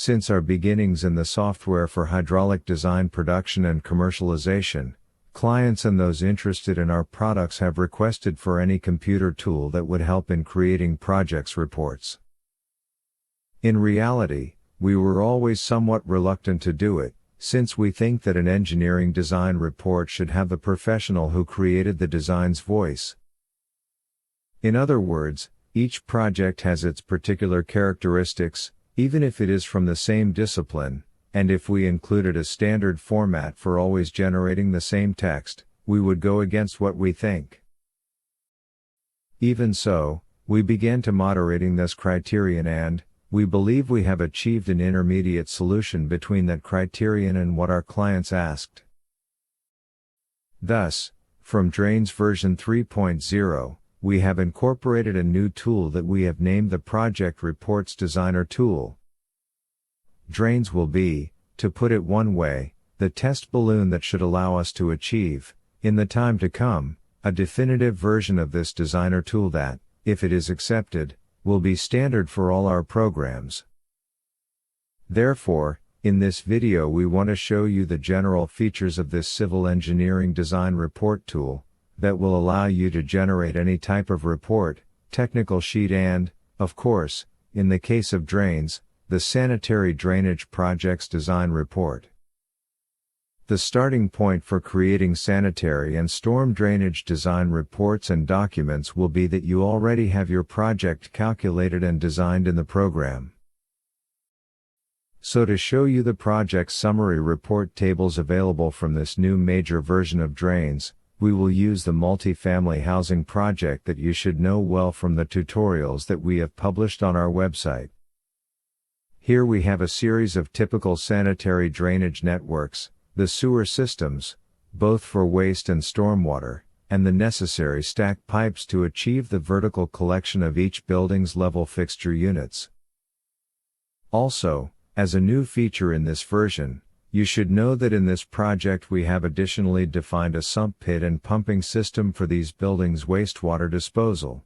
Since our beginnings in the software for hydraulic design production and commercialization, clients and those interested in our products have requested for any computer tool that would help in creating projects reports. In reality, we were always somewhat reluctant to do it, since we think that an engineering design report should have the professional who created the design's voice. In other words, each project has its particular characteristics, even if it is from the same discipline, and if we included a standard format for always generating the same text, we would go against what we think. Even so, we began to moderating this criterion and, we believe we have achieved an intermediate solution between that criterion and what our clients asked. Thus, from Drains version 3.0, we have incorporated a new tool that we have named the Project Reports Designer tool. Drains will be, to put it one way, the test balloon that should allow us to achieve, in the time to come, a definitive version of this designer tool that, if it is accepted, will be standard for all our programs. Therefore, in this video we want to show you the general features of this civil engineering design report tool, that will allow you to generate any type of report, technical sheet and, of course, in the case of drains, the sanitary drainage project's design report. The starting point for creating sanitary and storm drainage design reports and documents will be that you already have your project calculated and designed in the program. So to show you the project summary report tables available from this new major version of drains, we will use the multifamily housing project that you should know well from the tutorials that we have published on our website. Here we have a series of typical sanitary drainage networks, the sewer systems, both for waste and stormwater, and the necessary stacked pipes to achieve the vertical collection of each building's level fixture units. Also, as a new feature in this version, you should know that in this project we have additionally defined a sump pit and pumping system for these buildings' wastewater disposal.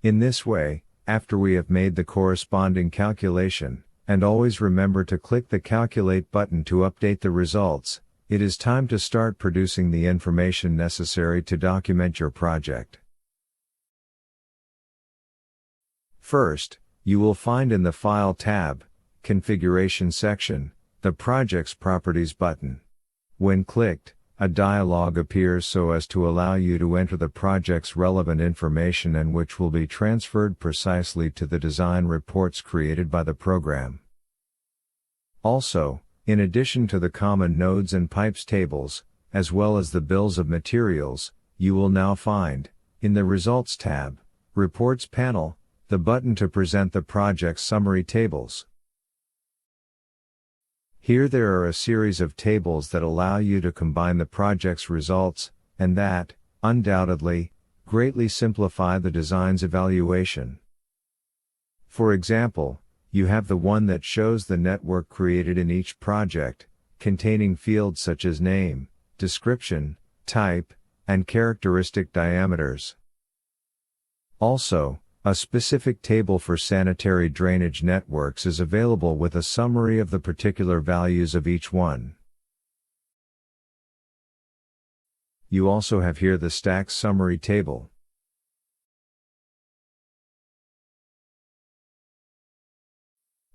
In this way, after we have made the corresponding calculation, and always remember to click the Calculate button to update the results, it is time to start producing the information necessary to document your project. First, you will find in the File tab, Configuration section, the Project's Properties button. When clicked, a dialog appears so as to allow you to enter the project's relevant information and which will be transferred precisely to the design reports created by the program. Also, in addition to the common nodes and pipes tables, as well as the bills of materials, you will now find, in the Results tab, Reports panel, the button to present the project's summary tables. Here there are a series of tables that allow you to combine the project's results, and that, undoubtedly, greatly simplify the design's evaluation. For example, you have the one that shows the network created in each project, containing fields such as name, description, type, and characteristic diameters. Also, a specific table for sanitary drainage networks is available with a summary of the particular values of each one. You also have here the stack summary table.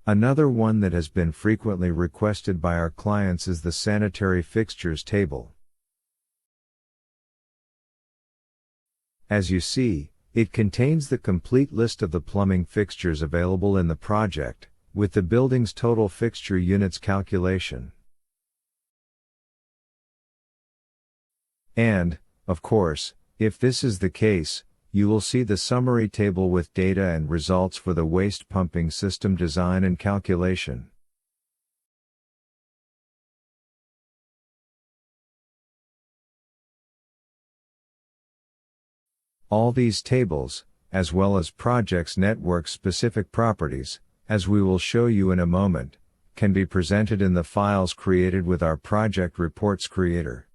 Another one that has been frequently requested by our clients is the sanitary fixtures table. As you see, it contains the complete list of the plumbing fixtures available in the project, with the building's total fixture units calculation. And, of course, if this is the case, you will see the summary table with data and results for the waste pumping system design and calculation. All these tables, as well as projects' network-specific properties, as we will show you in a moment, can be presented in the files created with our Project Reports Creator.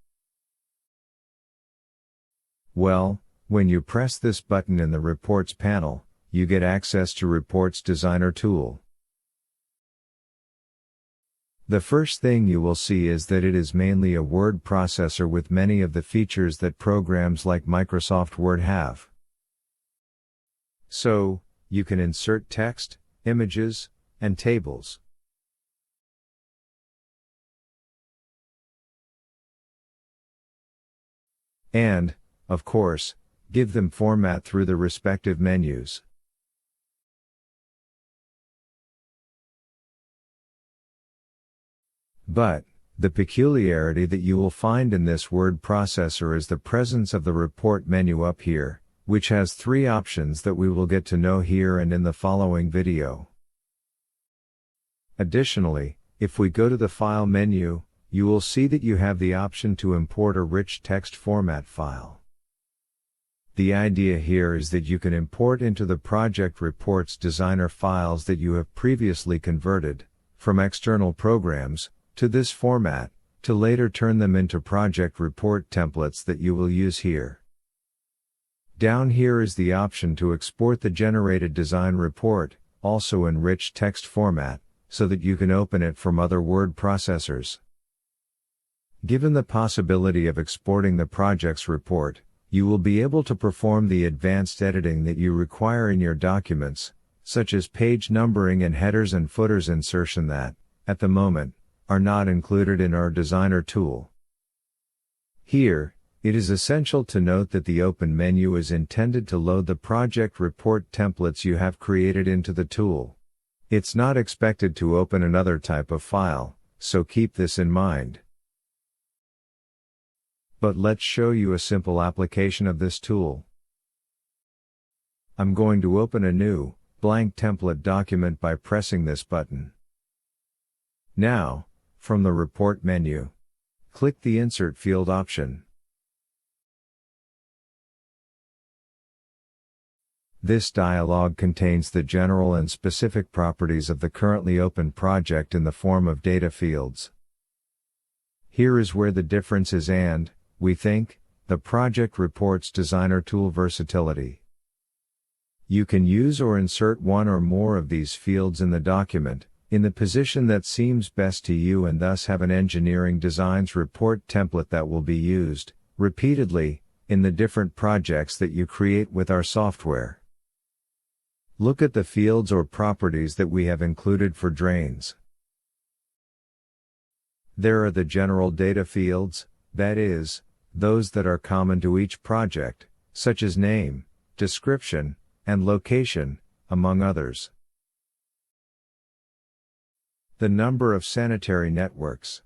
Well, when you press this button in the Reports panel, you get access to Reports Designer tool. The first thing you will see is that it is mainly a word processor with many of the features that programs like Microsoft Word have. So, you can insert text, images, and tables. And, of course, give them format through the respective menus. But, the peculiarity that you will find in this word processor is the presence of the report menu up here, which has 3 options that we will get to know here and in the following video. Additionally, if we go to the File menu, you will see that you have the option to import a rich text format file. The idea here is that you can import into the Project Reports Designer files that you have previously converted from external programs to this format, to later turn them into project report templates that you will use here. Down here is the option to export the generated design report, also in rich text format, so that you can open it from other word processors. Given the possibility of exporting the project's report, you will be able to perform the advanced editing that you require in your documents, such as page numbering and headers and footers insertion that, at the moment, are not included in our designer tool. Here, it is essential to note that the Open menu is intended to load the project report templates you have created into the tool. It's not expected to open another type of file, so keep this in mind. But let's show you a simple application of this tool. I'm going to open a new, blank template document by pressing this button. Now, from the Report menu, click the Insert Field option. This dialog contains the general and specific properties of the currently open project in the form of data fields. Here is where the difference is and, we think, the Project Reports Designer tool versatility. You can use or insert one or more of these fields in the document, in the position that seems best to you, and thus have an engineering designs report template that will be used, repeatedly, in the different projects that you create with our software. Look at the fields or properties that we have included for drains. There are the general data fields, that is, those that are common to each project, such as name, description, and location, among others. The number of sanitary networks.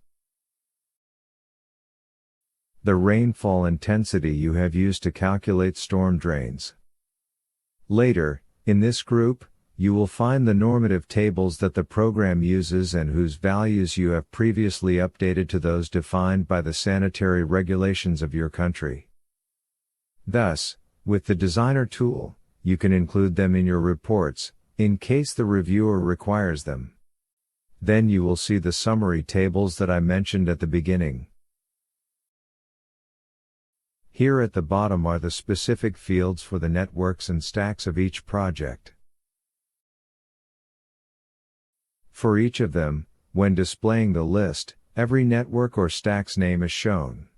The rainfall intensity you have used to calculate storm drains. Later, in this group, you will find the normative tables that the program uses and whose values you have previously updated to those defined by the sanitary regulations of your country. Thus, with the Designer tool, you can include them in your reports, in case the reviewer requires them. Then you will see the summary tables that I mentioned at the beginning. Here at the bottom are the specific fields for the networks and stacks of each project. For each of them, when displaying the list, every network or stack's name is shown.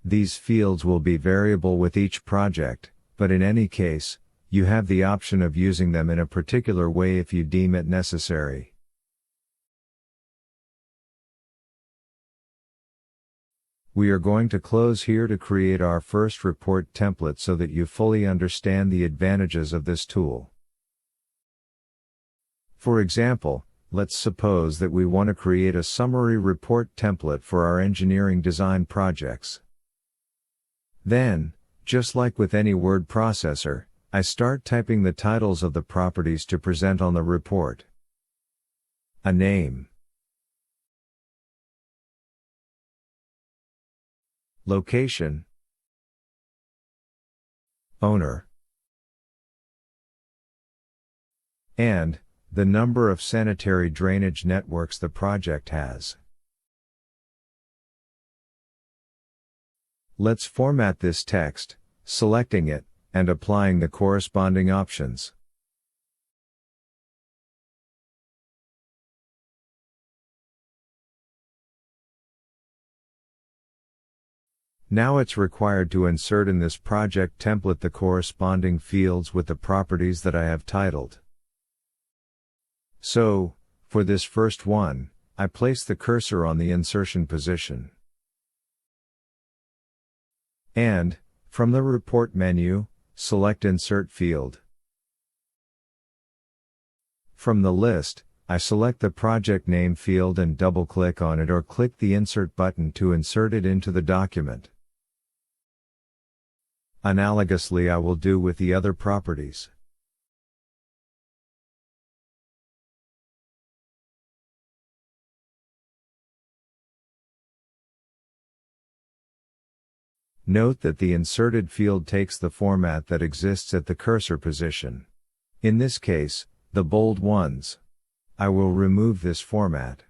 These fields will be variable with each project, but in any case, you have the option of using them in a particular way if you deem it necessary. We are going to close here to create our first report template so that you fully understand the advantages of this tool. For example, let's suppose that we want to create a summary report template for our engineering design projects. Then, just like with any word processor, I start typing the titles of the properties to present on the report. A name. Location. Owner. And, the number of sanitary drainage networks the project has. Let's format this text, selecting it, and applying the corresponding options. Now it's required to insert in this project template the corresponding fields with the properties that I have titled. So, for this first one, I place the cursor on the insertion position. And, from the Report menu, select Insert Field. From the list, I select the project name field and double-click on it or click the Insert button to insert it into the document. Analogously, I will do with the other properties. Note that the inserted field takes the format that exists at the cursor position. In this case, the bold ones. I will remove this format.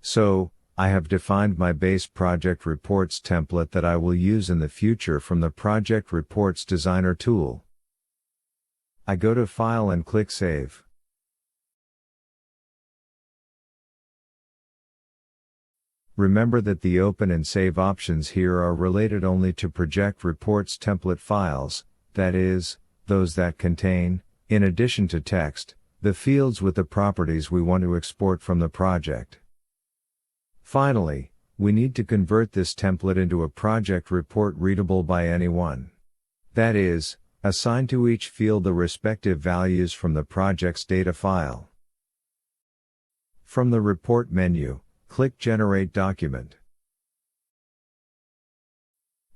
So, I have defined my base project reports template that I will use in the future from the Project Reports Designer tool. I go to File and click Save. Remember that the Open and Save options here are related only to Project Reports template files, that is, those that contain, in addition to text, the fields with the properties we want to export from the project. Finally, we need to convert this template into a project report readable by anyone. That is, assign to each field the respective values from the project's data file. From the Report menu, click Generate Document.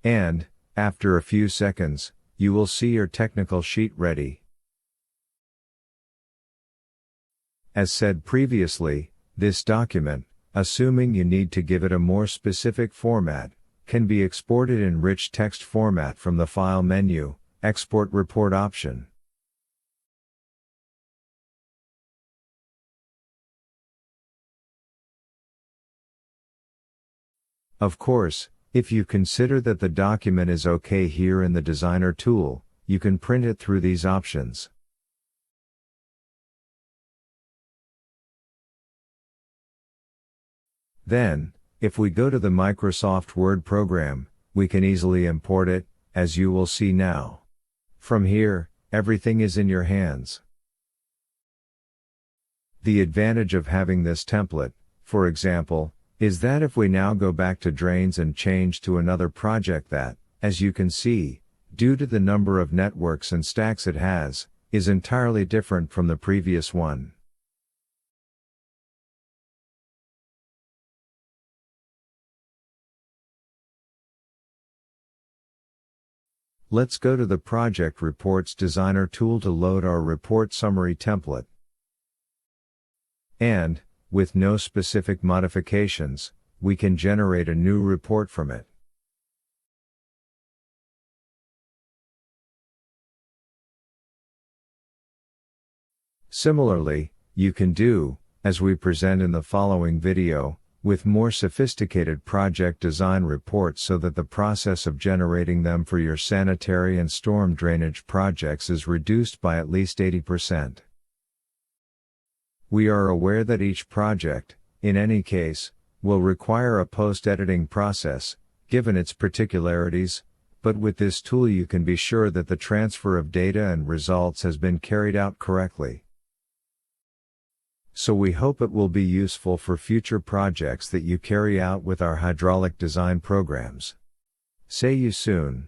And, after a few seconds, you will see your technical sheet ready. As said previously, this document, assuming you need to give it a more specific format, can be exported in rich text format from the File menu, Export Report option. Of course, if you consider that the document is okay here in the Designer tool, you can print it through these options. Then, if we go to the Microsoft Word program, we can easily import it, as you will see now. From here, everything is in your hands. The advantage of having this template, for example, is that if we now go back to Drains and change to another project that, as you can see, due to the number of networks and stacks it has, is entirely different from the previous one. Let's go to the Project Reports Designer tool to load our report summary template. And, with no specific modifications, we can generate a new report from it. Similarly, you can do, as we present in the following video, with more sophisticated project design reports so that the process of generating them for your sanitary and storm drainage projects is reduced by at least 80%. We are aware that each project, in any case, will require a post-editing process, given its particularities, but with this tool you can be sure that the transfer of data and results has been carried out correctly. So we hope it will be useful for future projects that you carry out with our hydraulic design programs. See you soon.